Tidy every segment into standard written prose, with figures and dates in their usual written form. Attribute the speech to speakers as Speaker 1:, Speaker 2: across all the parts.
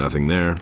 Speaker 1: Nothing there.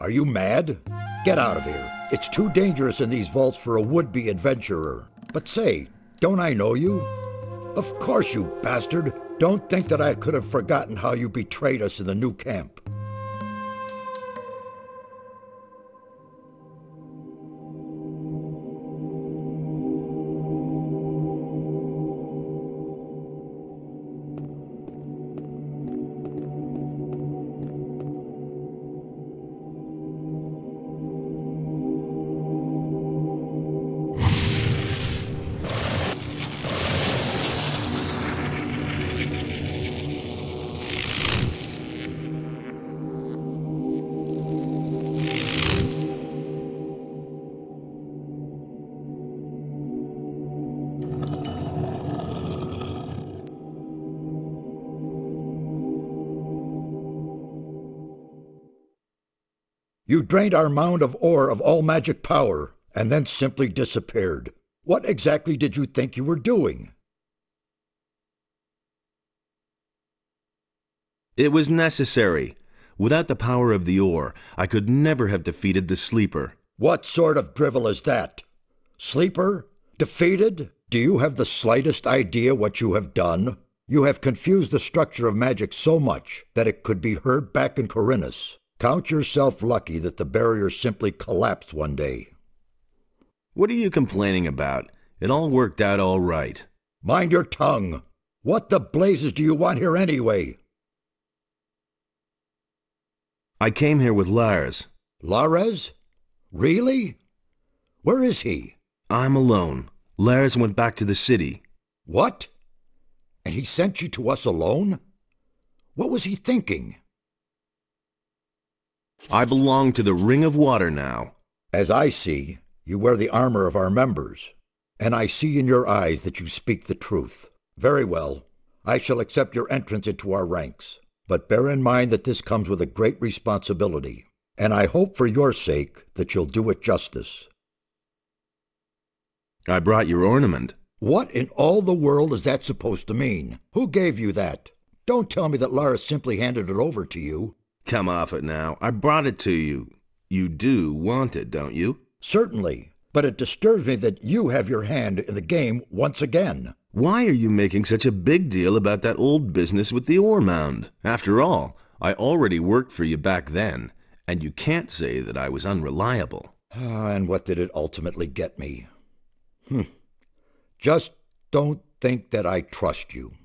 Speaker 2: Are you mad? Get out of here. It's too dangerous in these vaults for a would-be adventurer. But say, don't I know you? Of course, you bastard. Don't think that I could have forgotten how you betrayed us in the new camp. You drained our mound of ore of all magic power, and then simply disappeared. What exactly did you think you were doing?
Speaker 1: It was necessary. Without the power of the ore, I could never have defeated the Sleeper.
Speaker 2: What sort of drivel is that? Sleeper? Defeated? Do you have the slightest idea what you have done? You have confused the structure of magic so much that it could be heard back in Corinus. Count yourself lucky that the barrier simply collapsed one day.
Speaker 1: What are you complaining about? It all worked out all right.
Speaker 2: Mind your tongue. What the blazes do you want here anyway?
Speaker 1: I came here with Lars.
Speaker 2: Lares? Really? Where is he?
Speaker 1: I'm alone. Lars went back to the city.
Speaker 2: What? And he sent you to us alone? What was he thinking?
Speaker 1: I belong to the Ring of Water now.
Speaker 2: As I see, you wear the armor of our members, and I see in your eyes that you speak the truth. Very well. I shall accept your entrance into our ranks, but bear in mind that this comes with a great responsibility, and I hope for your sake that you'll do it justice.
Speaker 1: I brought your ornament.
Speaker 2: What in all the world is that supposed to mean? Who gave you that? Don't tell me that Lara simply handed it over to you.
Speaker 1: Come off it now. I brought it to you. You do want it, don't you?
Speaker 2: Certainly, but it disturbs me that you have your hand in the game once again.
Speaker 1: Why are you making such a big deal about that old business with the ore mound? After all, I already worked for you back then, and you can't say that I was unreliable.
Speaker 2: And what did it ultimately get me? Just don't think that I trust you.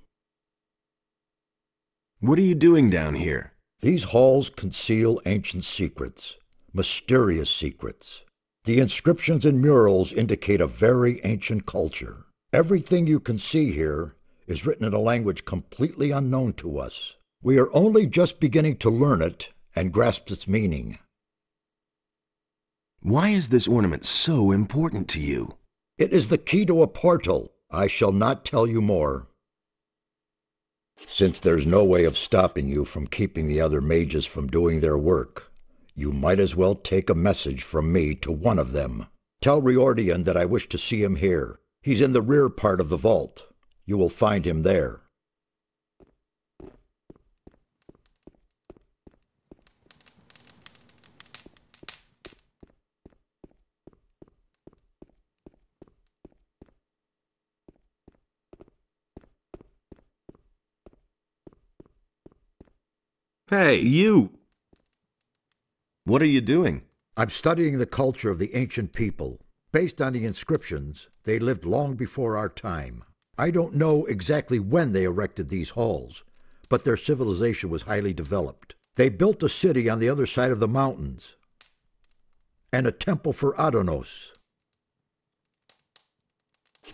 Speaker 1: What are you doing down here?
Speaker 2: These halls conceal ancient secrets, mysterious secrets. The inscriptions and murals indicate a very ancient culture. Everything you can see here is written in a language completely unknown to us. We are only just beginning to learn it and grasp its meaning.
Speaker 1: Why is this ornament so important to you?
Speaker 2: It is the key to a portal. I shall not tell you more. Since there's no way of stopping you from keeping the other mages from doing their work, you might as well take a message from me to one of them. Tell Riordian that I wish to see him here. He's in the rear part of the vault. You will find him there.
Speaker 1: Hey, you! What are you doing?
Speaker 2: I'm studying the culture of the ancient people. Based on the inscriptions, they lived long before our time. I don't know exactly when they erected these halls, but their civilization was highly developed. They built a city on the other side of the mountains, and a temple for Adonos.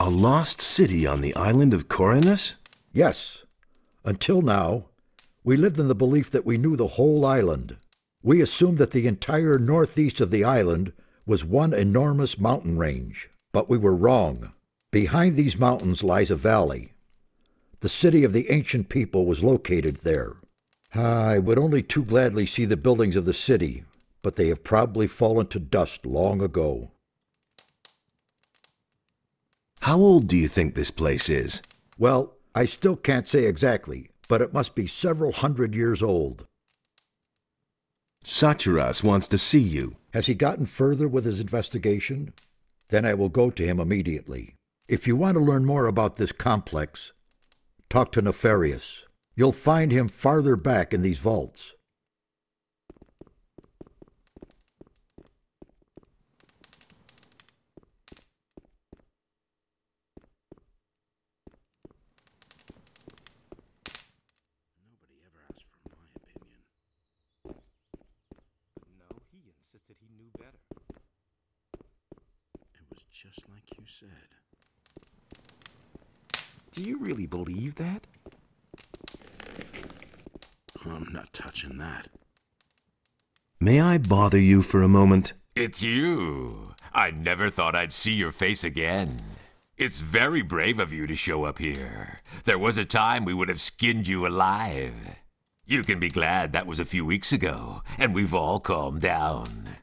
Speaker 1: A lost city on the island of Corinus?
Speaker 2: Yes. Until now, we lived in the belief that we knew the whole island. We assumed that the entire northeast of the island was one enormous mountain range. But we were wrong. Behind these mountains lies a valley. The city of the ancient people was located there. I would only too gladly see the buildings of the city, but they have probably fallen to dust long ago.
Speaker 1: How old do you think this place is?
Speaker 2: Well, I still can't say exactly, but it must be several hundred years old.
Speaker 1: Satyras wants to see you.
Speaker 2: Has he gotten further with his investigation? Then I will go to him immediately. If you want to learn more about this complex, talk to Nefarious. You'll find him farther back in these vaults.
Speaker 3: Nobody ever asked for my opinion. But no, he insisted he knew better. It was just like you said. Do you really believe that? I'm not touching that.
Speaker 1: May I bother you for a moment?
Speaker 4: It's you. I never thought I'd see your face again. It's very brave of you to show up here. There was a time we would have skinned you alive. You can be glad that was a few weeks ago, and we've all calmed down.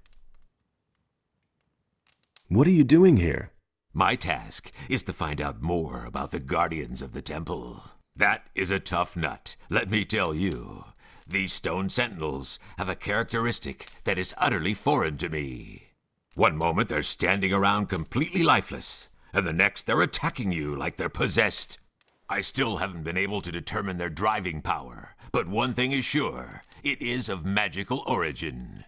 Speaker 1: What are you doing here?
Speaker 4: My task is to find out more about the guardians of the temple. That is a tough nut, let me tell you. These stone sentinels have a characteristic that is utterly foreign to me. One moment they're standing around completely lifeless, and the next they're attacking you like they're possessed. I still haven't been able to determine their driving power, but one thing is sure, it is of magical origin.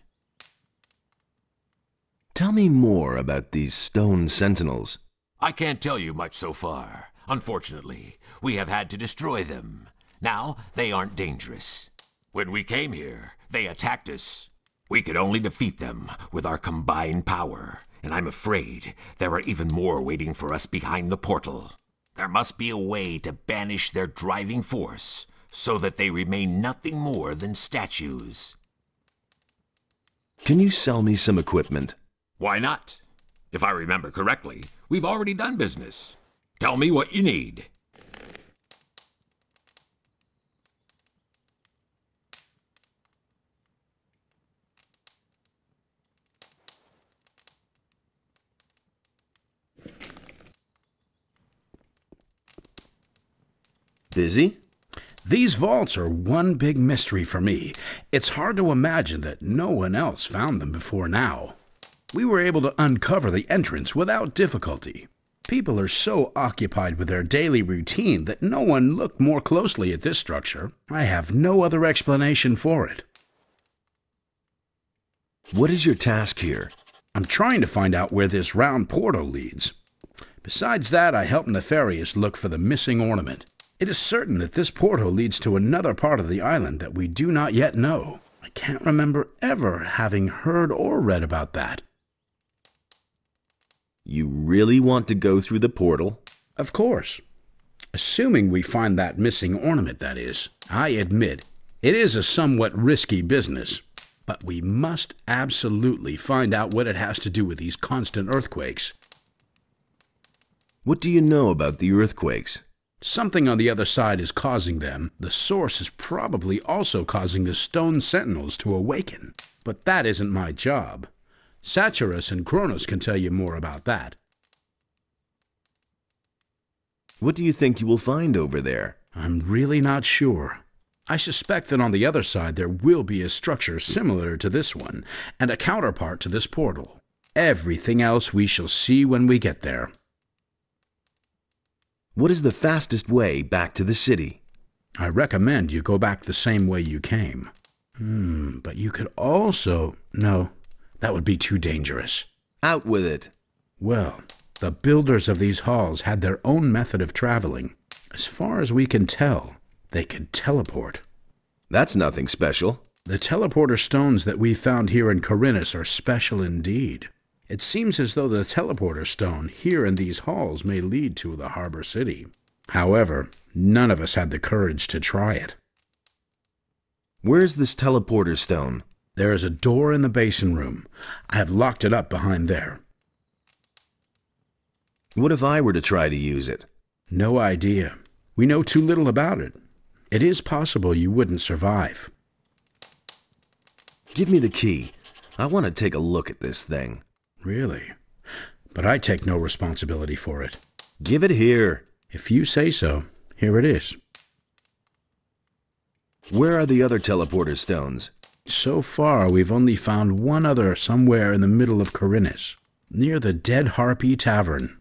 Speaker 1: Tell me more about these stone sentinels.
Speaker 4: I can't tell you much so far. Unfortunately, we have had to destroy them. Now, they aren't dangerous. When we came here, they attacked us. We could only defeat them with our combined power, and I'm afraid there are even more waiting for us behind the portal. There must be a way to banish their driving force, so that they remain nothing more than statues.
Speaker 1: Can you sell me some equipment?
Speaker 4: Why not? If I remember correctly, we've already done business. Tell me what you need.
Speaker 1: Busy?
Speaker 5: These vaults are one big mystery for me. It's hard to imagine that no one else found them before now. We were able to uncover the entrance without difficulty. People are so occupied with their daily routine that no one looked more closely at this structure. I have no other explanation for it.
Speaker 1: What is your task here?
Speaker 5: I'm trying to find out where this round portal leads. Besides that, I help Nefarious look for the missing ornament. It is certain that this portal leads to another part of the island that we do not yet know. I can't remember ever having heard or read about that.
Speaker 1: You really want to go through the portal?
Speaker 5: Of course. Assuming we find that missing ornament, that is. I admit, it is a somewhat risky business. But we must absolutely find out what it has to do with these constant earthquakes.
Speaker 1: What do you know about the earthquakes?
Speaker 5: Something on the other side is causing them. The source is probably also causing the stone sentinels to awaken. But that isn't my job. Satyrus and Kronos can tell you more about that.
Speaker 1: What do you think you will find over there?
Speaker 5: I'm really not sure. I suspect that on the other side there will be a structure similar to this one, and a counterpart to this portal. Everything else we shall see when we get there.
Speaker 1: What is the fastest way back to the city?
Speaker 5: I recommend you go back the same way you came. But you could also... No, that would be too dangerous.
Speaker 1: Out with it.
Speaker 5: Well, the builders of these halls had their own method of traveling. As far as we can tell, they could teleport.
Speaker 1: That's nothing special.
Speaker 5: The teleporter stones that we found here in Corinus are special indeed. It seems as though the teleporter stone here in these halls may lead to the harbor city. However, none of us had the courage to try it.
Speaker 1: Where's this teleporter stone?
Speaker 5: There is a door in the basin room. I have locked it up behind there.
Speaker 1: What if I were to try to use it?
Speaker 5: No idea. We know too little about it. It is possible you wouldn't survive.
Speaker 1: Give me the key. I want to take a look at this thing.
Speaker 5: Really? But I take no responsibility for it.
Speaker 1: Give it here.
Speaker 5: If you say so, here it is.
Speaker 1: Where are the other teleporter stones?
Speaker 5: So far, we've only found one other somewhere in the middle of Corinus, near the Dead Harpy Tavern.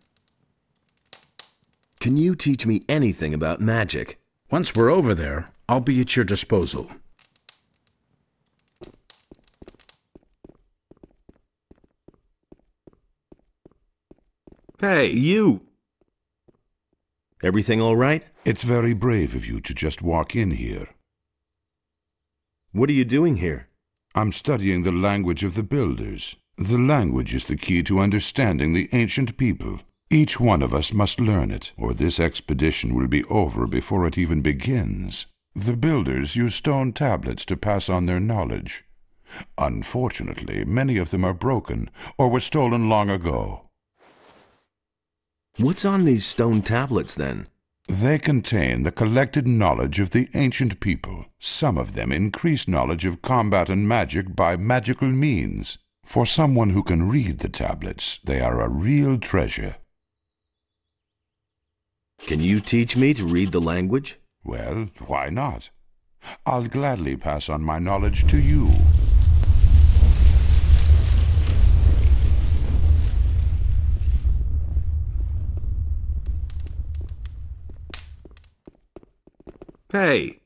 Speaker 1: Can you teach me anything about magic?
Speaker 5: Once we're over there, I'll be at your disposal.
Speaker 1: Hey, you! Everything all right?
Speaker 6: It's very brave of you to just walk in here.
Speaker 1: What are you doing here?
Speaker 6: I'm studying the language of the builders. The language is the key to understanding the ancient people. Each one of us must learn it, or this expedition will be over before it even begins. The builders use stone tablets to pass on their knowledge. Unfortunately, many of them are broken, or were stolen long ago.
Speaker 1: What's on these stone tablets, then?
Speaker 6: They contain the collected knowledge of the ancient people. Some of them increase knowledge of combat and magic by magical means. For someone who can read the tablets, they are a real treasure.
Speaker 1: Can you teach me to read the language?
Speaker 6: Well, why not? I'll gladly pass on my knowledge to you.
Speaker 1: Hey!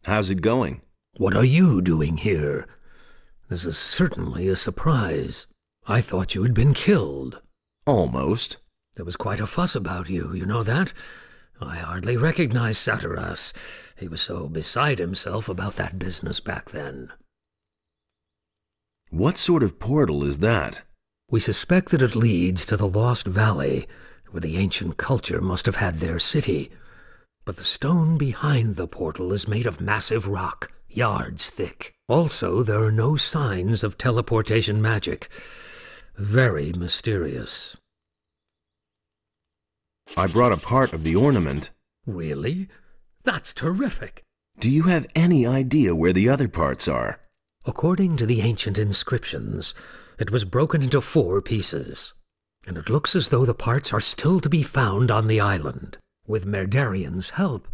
Speaker 1: How's it going?
Speaker 7: What are you doing here? This is certainly a surprise. I thought you had been killed.
Speaker 1: Almost.
Speaker 7: There was quite a fuss about you, you know that? I hardly recognized Satyrus. He was so beside himself about that business back then.
Speaker 1: What sort of portal is that?
Speaker 7: We suspect that it leads to the Lost Valley, where the ancient culture must have had their city. But the stone behind the portal is made of massive rock, yards thick. Also, there are no signs of teleportation magic. Very mysterious.
Speaker 1: I brought a part of the ornament.
Speaker 7: Really? That's terrific.
Speaker 1: Do you have any idea where the other parts are?
Speaker 7: According to the ancient inscriptions, it was broken into 4 pieces, and it looks as though the parts are still to be found on the island. With Merdarian's help,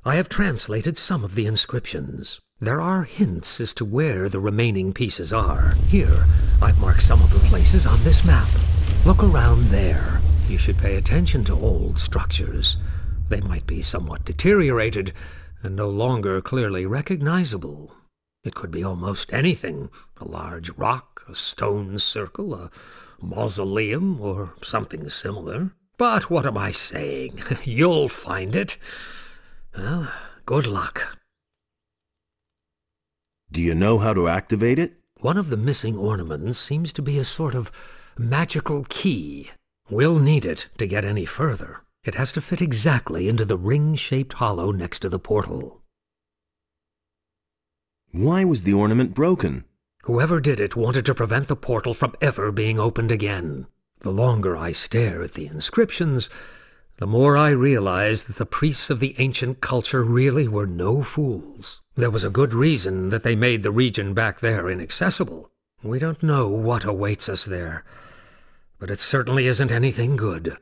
Speaker 7: I have translated some of the inscriptions. There are hints as to where the remaining pieces are. Here, I've marked some of the places on this map. Look around there. You should pay attention to old structures. They might be somewhat deteriorated and no longer clearly recognizable. It could be almost anything. A large rock, a stone circle, a mausoleum, or something similar. But what am I saying? You'll find it. Well, good luck.
Speaker 1: Do you know how to activate it?
Speaker 7: One of the missing ornaments seems to be a sort of magical key. We'll need it to get any further. It has to fit exactly into the ring-shaped hollow next to the portal.
Speaker 1: Why was the ornament broken?
Speaker 7: Whoever did it wanted to prevent the portal from ever being opened again. The longer I stare at the inscriptions, the more I realize that the priests of the ancient culture really were no fools. There was a good reason that they made the region back there inaccessible. We don't know what awaits us there, but it certainly isn't anything good.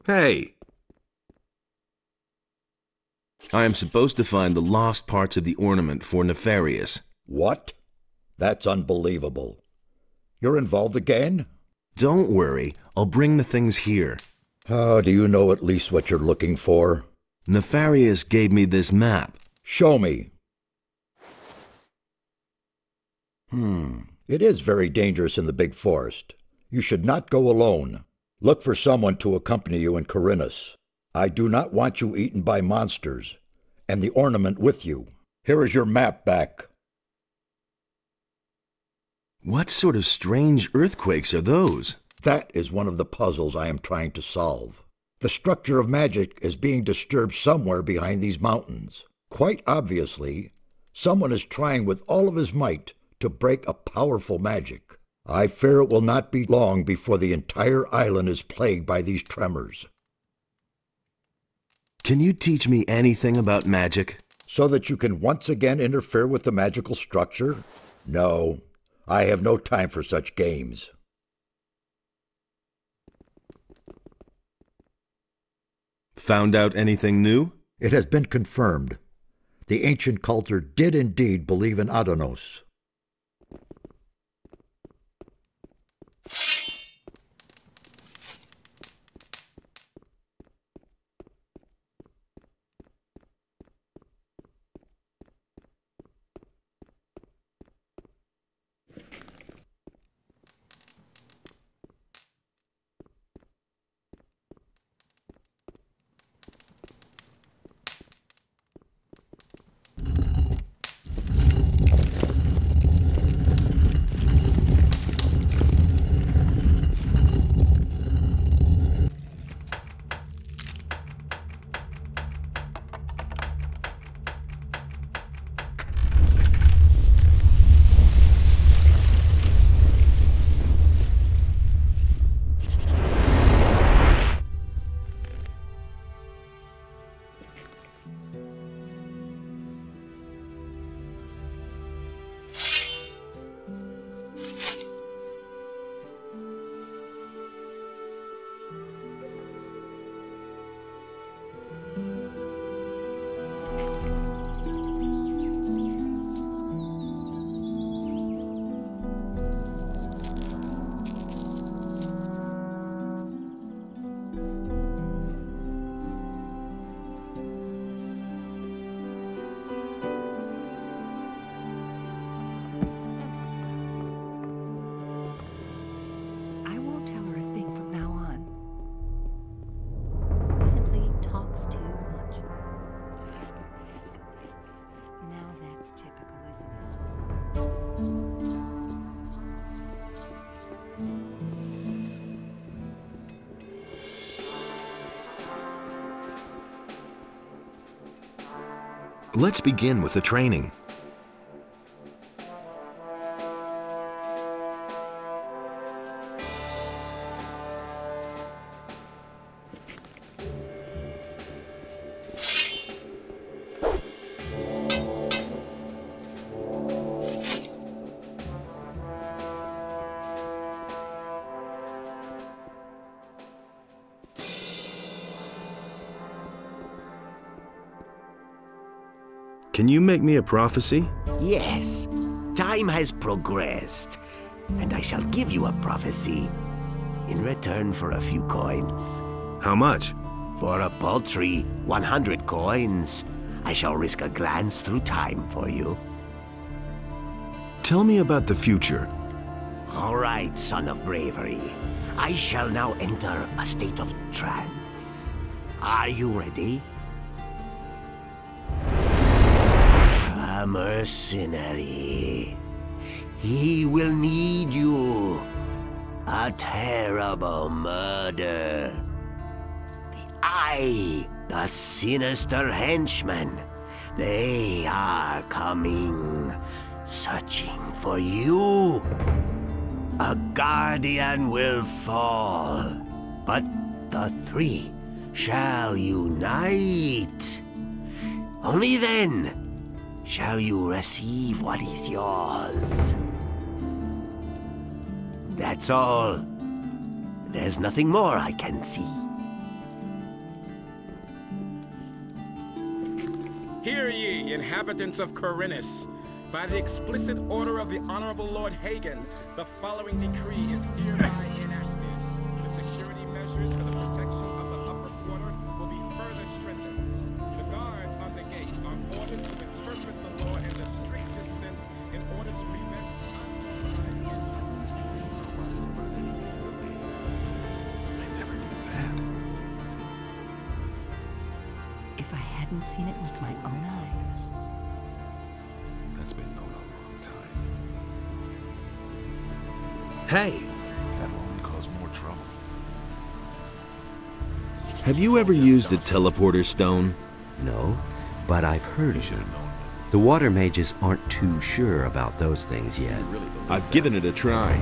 Speaker 1: Hey! I am supposed to find the lost parts of the ornament for Nefarious.
Speaker 2: What? That's unbelievable. You're involved again?
Speaker 1: Don't worry, I'll bring the things here.
Speaker 2: How do you know at least what you're looking for?
Speaker 1: Nefarious gave me this map.
Speaker 2: Show me. It is very dangerous in the big forest. You should not go alone. Look for someone to accompany you in Corinus. I do not want you eaten by monsters, and the ornament with you. Here is your map back.
Speaker 1: What sort of strange earthquakes are those?
Speaker 2: That is one of the puzzles I am trying to solve. The structure of magic is being disturbed somewhere behind these mountains. Quite obviously, someone is trying with all of his might to break a powerful magic. I fear it will not be long before the entire island is plagued by these tremors.
Speaker 1: Can you teach me anything about magic?
Speaker 2: So that you can once again interfere with the magical structure? No, I have no time for such games.
Speaker 1: Found out anything new?
Speaker 2: It has been confirmed. The ancient culture did indeed believe in Adonos.
Speaker 1: Let's begin with the training. Can you make me a prophecy?
Speaker 8: Yes, time has progressed, and I shall give you a prophecy in return for a few coins.
Speaker 1: How much?
Speaker 8: For a paltry 100 coins, I shall risk a glance through time for you.
Speaker 1: Tell me about the future.
Speaker 8: All right, son of bravery. I shall now enter a state of trance. Are you ready? A mercenary. He will need you. A terrible murder. The Eye, the sinister henchmen. They are coming, searching for you. A guardian will fall, but the three shall unite. Only then shall you receive what is yours. That's all. There's nothing more I can see.
Speaker 9: Hear ye, inhabitants of Corinus. By the explicit order of the Honorable Lord Hagen, the following decree is hereby enacted. The security measures for the protection of the upper quarter will be further strengthened. The guards on the gate are ordered to interpret the law in the strictest sense in order to prevent unauthorized entry.
Speaker 3: I never knew that.
Speaker 10: If I hadn't seen it with my own eyes.
Speaker 3: That's been going on a long time.
Speaker 1: Hey,
Speaker 3: That'll only cause more trouble.
Speaker 1: have you ever used a teleporter stone?
Speaker 11: No, but I've heard
Speaker 3: You
Speaker 11: of
Speaker 3: should
Speaker 11: them.
Speaker 3: have known.
Speaker 11: The water mages aren't too sure about those things yet.
Speaker 1: I've given it a try.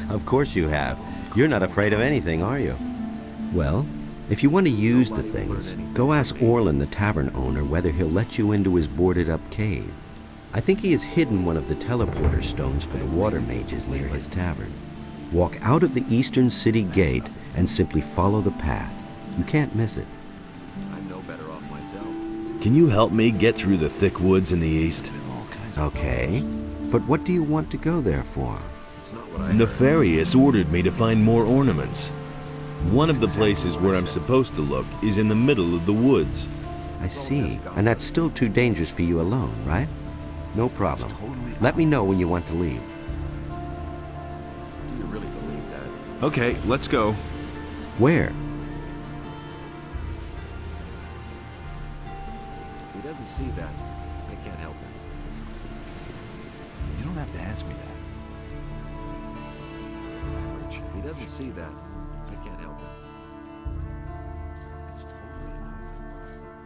Speaker 11: Of course you have. You're not afraid of anything, are you? Well, if you want to use the things, go ask Orlin, the tavern owner, whether he'll let you into his boarded-up cave. I think he has hidden one of the teleporter stones for the water mages near his tavern. Walk out of the eastern city gate and simply follow the path. You can't miss it.
Speaker 3: I'm no better off myself.
Speaker 1: Can you help me get through the thick woods in the east?
Speaker 3: All kinds of
Speaker 11: Okay, but what do you want to go there for?
Speaker 3: It's not what I
Speaker 1: Nefarious ordered me to find more ornaments. One of the places where I'm supposed to look is in the middle of the woods.
Speaker 11: I see. And that's still too dangerous for you alone, right? No problem. Let me know when you want to leave.
Speaker 3: Do you really believe that?
Speaker 1: Okay, let's go.
Speaker 11: Where?
Speaker 3: He doesn't see that. I can't help him. You don't have to ask me that. He doesn't see that. I can't help him. It's totally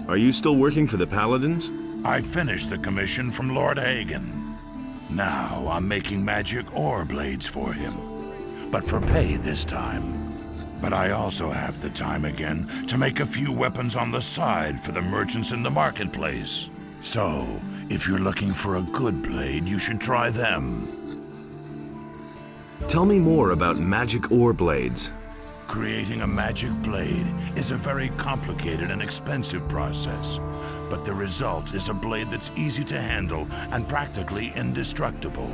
Speaker 1: Are you still working for the Paladins?
Speaker 6: I finished the commission from Lord Hagen. Now I'm making magic ore blades for him. But for pay this time. But I also have the time again to make a few weapons on the side for the merchants in the marketplace. So, if you're looking for a good blade, you should try them.
Speaker 1: Tell me more about magic ore blades.
Speaker 6: Creating a magic blade is a very complicated and expensive process, but the result is a blade that's easy to handle and practically indestructible.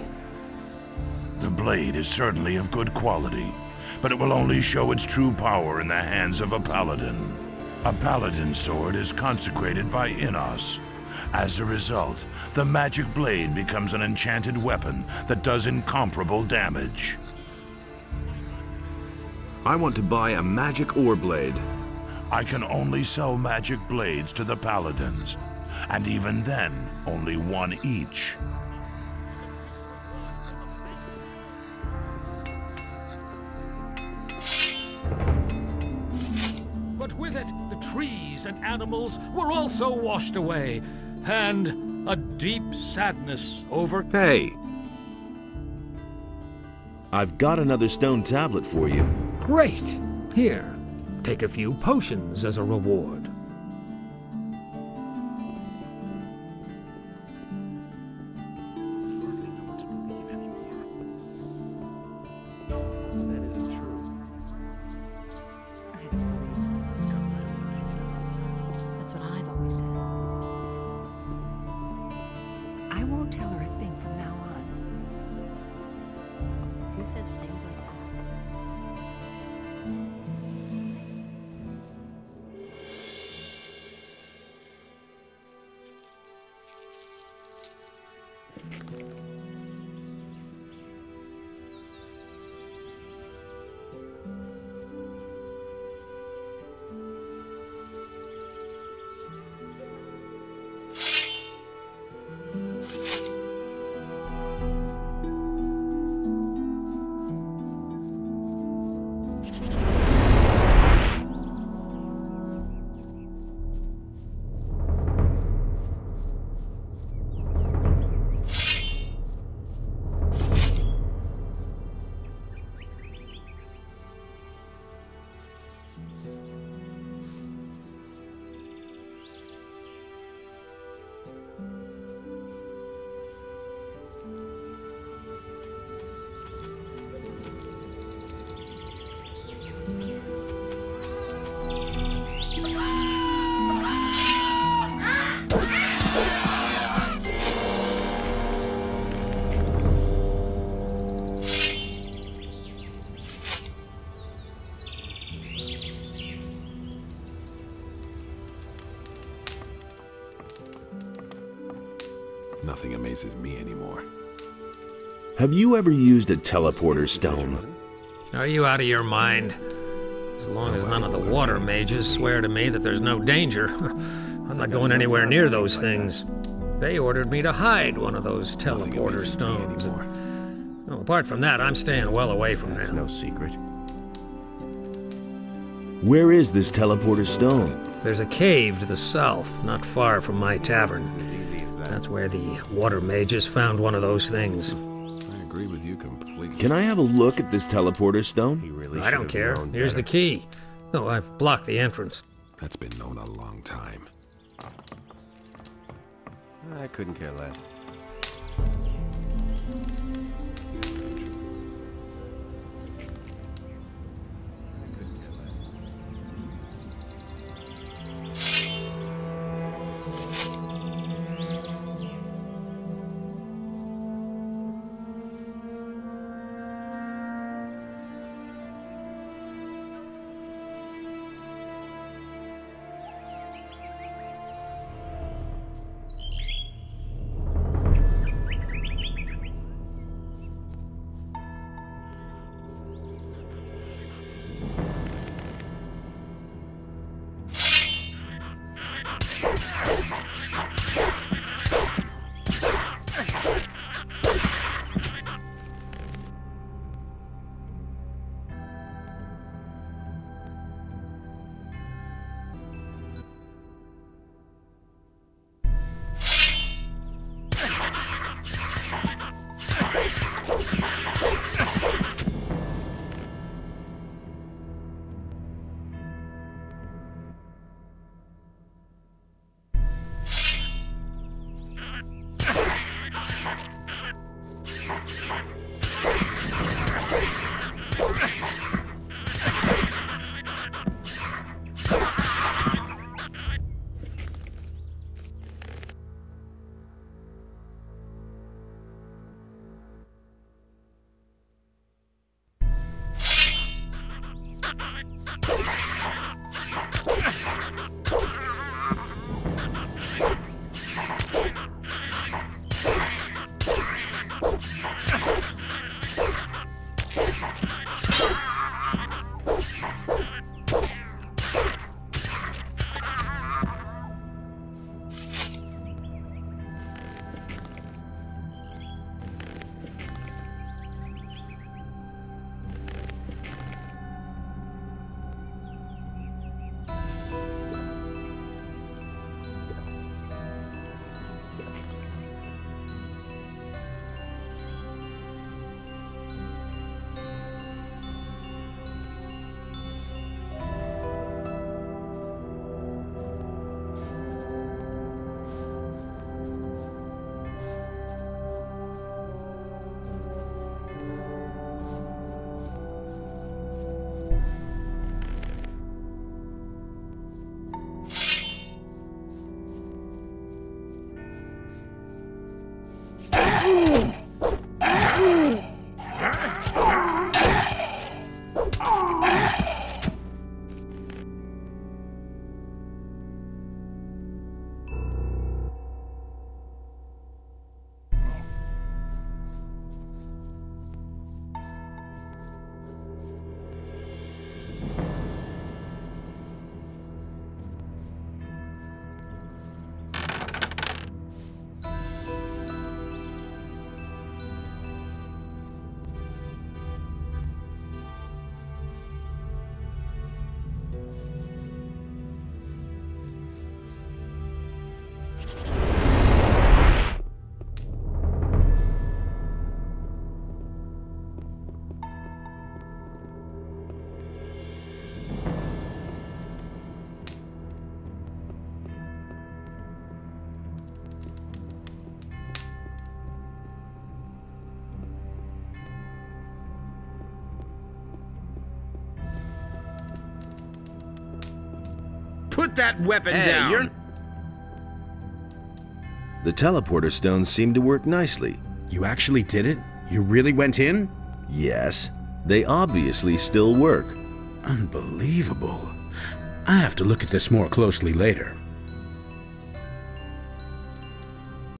Speaker 6: The blade is certainly of good quality, but it will only show its true power in the hands of a paladin. A paladin's sword is consecrated by Innos. As a result, the magic blade becomes an enchanted weapon that does incomparable damage.
Speaker 1: I want to buy a magic ore blade.
Speaker 6: I can only sell magic blades to the paladins, and even then, only one each.
Speaker 7: but with it, the trees and animals were also washed away, and a deep sadness over...
Speaker 1: Hey! I've got another stone tablet for you.
Speaker 7: Great! Here, take a few potions as a reward.
Speaker 3: That isn't true.
Speaker 10: That's what I've always said. I won't tell her a thing from now on. Who says things like that?
Speaker 12: Nothing amazes me anymore.
Speaker 1: Have you ever used a teleporter stone?
Speaker 7: Are you out of your mind? As long as none of the water mages swear to me that there's no danger, I'm not going anywhere near those things. They ordered me to hide one of those teleporter stones. Well, apart from that, I'm staying well away from them.
Speaker 8: That's no secret.
Speaker 1: Where is this teleporter stone?
Speaker 7: There's a cave to the south, not far from my tavern. That's where the water mages found one of those things.
Speaker 12: I agree with you completely.
Speaker 1: Can I have a look at this teleporter stone?
Speaker 7: I don't care. Here's the key. No, I've blocked the entrance.
Speaker 12: That's been known a long time.
Speaker 3: I couldn't care less.
Speaker 5: Put that weapon down!
Speaker 1: The teleporter stones seem to work nicely.
Speaker 5: You actually did it? You really went in?
Speaker 1: Yes, they obviously still work.
Speaker 5: Unbelievable. I have to look at this more closely later.